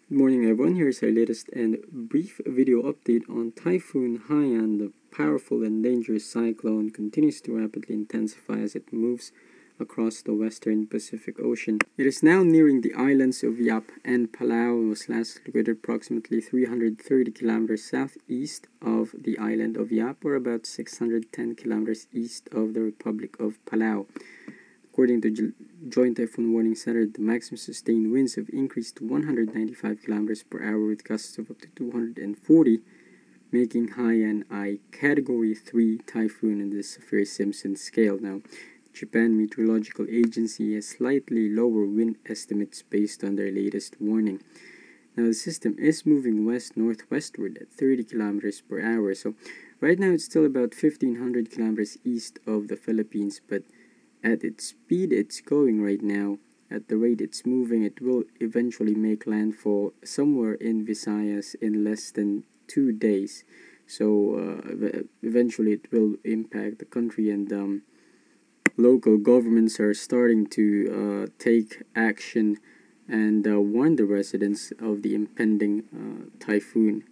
Good morning everyone, here's our latest and brief video update on Typhoon Haiyan. The powerful and dangerous cyclone continues to rapidly intensify as it moves across the western Pacific Ocean. It is now nearing the islands of Yap and Palau and was last located approximately 330 kilometers southeast of the island of Yap, or about 610 kilometers east of the Republic of Palau. According to Joint Typhoon Warning Center, the maximum sustained winds have increased to 195 km per hour with gusts of up to 240, making Haiyan a Category 3 typhoon in the Saffir-Simpson scale. Now, the Japan Meteorological Agency has slightly lower wind estimates based on their latest warning. Now, the system is moving west-northwestward at 30 km per hour, so right now it's still about 1,500 km east of the Philippines, but at its speed it's going right now, at the rate it's moving, it will eventually make landfall somewhere in Visayas in less than 2 days. So eventually it will impact the country, and local governments are starting to take action and warn the residents of the impending typhoon.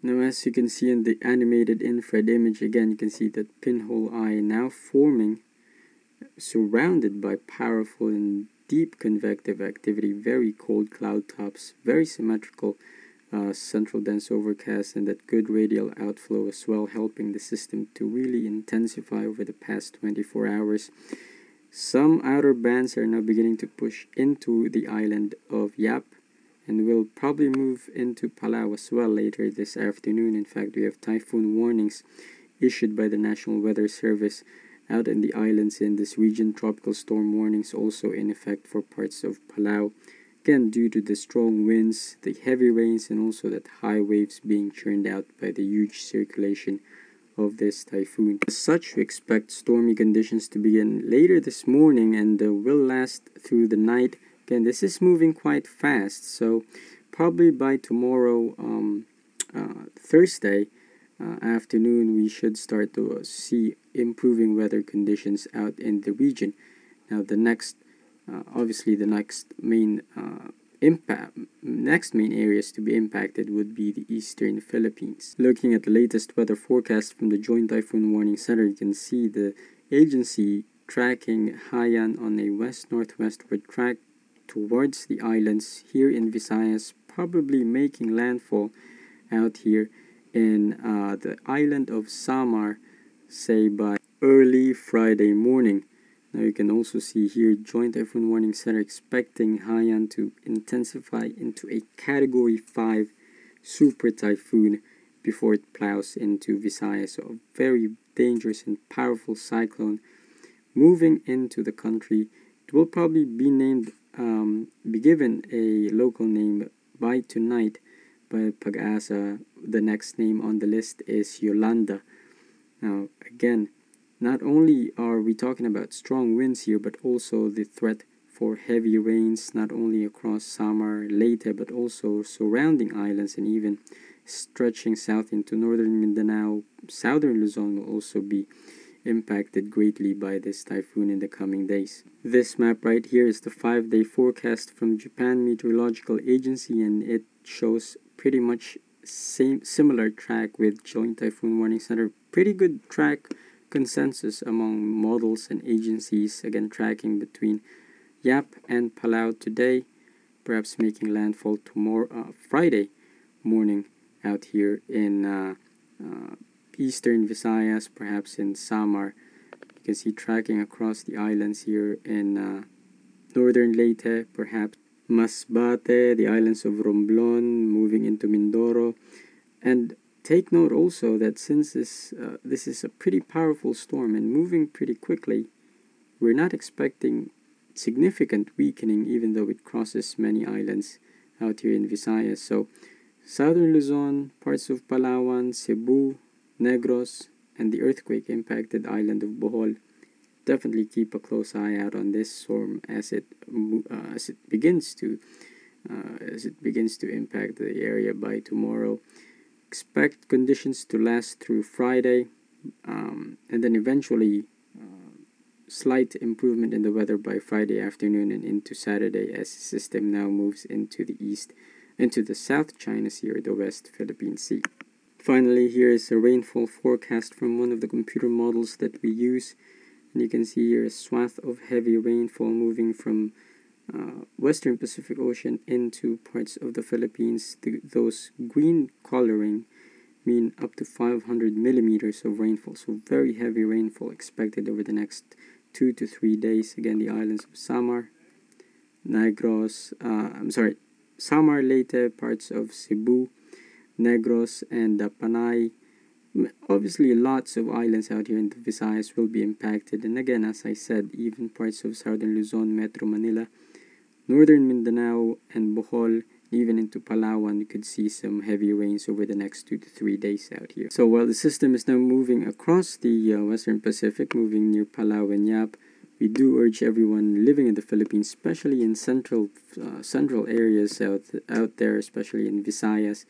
Now, as you can see in the animated infrared image, again you can see that pinhole eye now forming, surrounded by powerful and deep convective activity, very cold cloud tops, very symmetrical central dense overcast, and that good radial outflow as well, helping the system to really intensify over the past 24 hours. Some outer bands are now beginning to push into the island of Yap and will probably move into Palau as well later this afternoon. In fact, we have typhoon warnings issued by the National Weather Service out in the islands in this region. Tropical storm warnings also in effect for parts of Palau, again due to the strong winds, the heavy rains, and also that high waves being churned out by the huge circulation of this typhoon. As such, we expect stormy conditions to begin later this morning and will last through the night. Again, this is moving quite fast, so probably by tomorrow, Thursday afternoon, we should start to see improving weather conditions out in the region. Now, the next main areas to be impacted would be the eastern Philippines. Looking at the latest weather forecast from the Joint Typhoon Warning Center, you can see the agency tracking Haiyan on a west-northwestward track towards the islands here in Visayas, probably making landfall out here in the island of Samar, say by early Friday morning. Now you can also see here Joint Typhoon Warning Center expecting Haiyan to intensify into a Category 5 Super Typhoon before it plows into Visayas. So a very dangerous and powerful cyclone moving into the country. It will probably be named, be given a local name by tonight by PAGSA. The next name on the list is Yolanda. Now, again, not only are we talking about strong winds here, but also the threat for heavy rains, not only across Samar, Leyte, but also surrounding islands, and even stretching south into northern Mindanao. Southern Luzon will also be impacted greatly by this typhoon in the coming days. This map right here is the 5-day forecast from Japan Meteorological Agency, and it shows pretty much similar track with Joint Typhoon Warning Center. Pretty good track consensus among models and agencies, again tracking between Yap and Palau today, perhaps making landfall tomorrow, Friday morning out here in eastern Visayas, perhaps in Samar. You can see tracking across the islands here in northern Leyte, perhaps Masbate, the islands of Romblon, moving into Mindoro. And take note also that since this is a pretty powerful storm and moving pretty quickly, we're not expecting significant weakening even though it crosses many islands out here in Visayas. So southern Luzon, parts of Palawan, Cebu, Negros, and the earthquake impacted island of Bohol, definitely keep a close eye out on this storm as it begins to impact the area by tomorrow. Expect conditions to last through Friday, and then eventually slight improvement in the weather by Friday afternoon and into Saturday as the system now moves into the east into the South China Sea or the West Philippine Sea. Finally, here is a rainfall forecast from one of the computer models that we use. And you can see here a swath of heavy rainfall moving from Western Pacific Ocean into parts of the Philippines. Those green coloring mean up to 500 millimeters of rainfall. So very heavy rainfall expected over the next 2 to 3 days. Again, the islands of Samar, Samar, Leyte, parts of Cebu, Negros, and Panay. Obviously, lots of islands out here in the Visayas will be impacted. And again, as I said, even parts of southern Luzon, Metro Manila, northern Mindanao, and Bohol, even into Palawan, you could see some heavy rains over the next 2 to 3 days out here. So while the system is now moving across the Western Pacific, moving near Palau and Yap, we do urge everyone living in the Philippines, especially in central areas out there, especially in Visayas,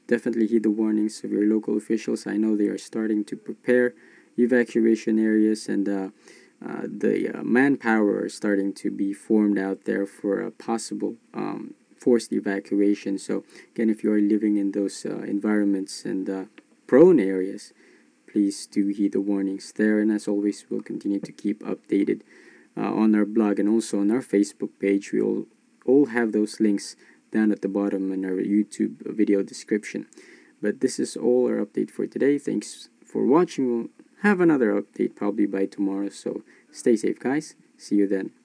definitely heed the warnings of your local officials. I know they are starting to prepare evacuation areas, and the manpower are starting to be formed out there for a possible forced evacuation. So again, if you are living in those environments and prone areas, please do heed the warnings there. And as always, we'll continue to keep updated on our blog and also on our Facebook page. We all have those links down at the bottom in our YouTube video description. But this is all our update for today. Thanks for watching. We'll have another update probably by tomorrow. So stay safe, guys. See you then.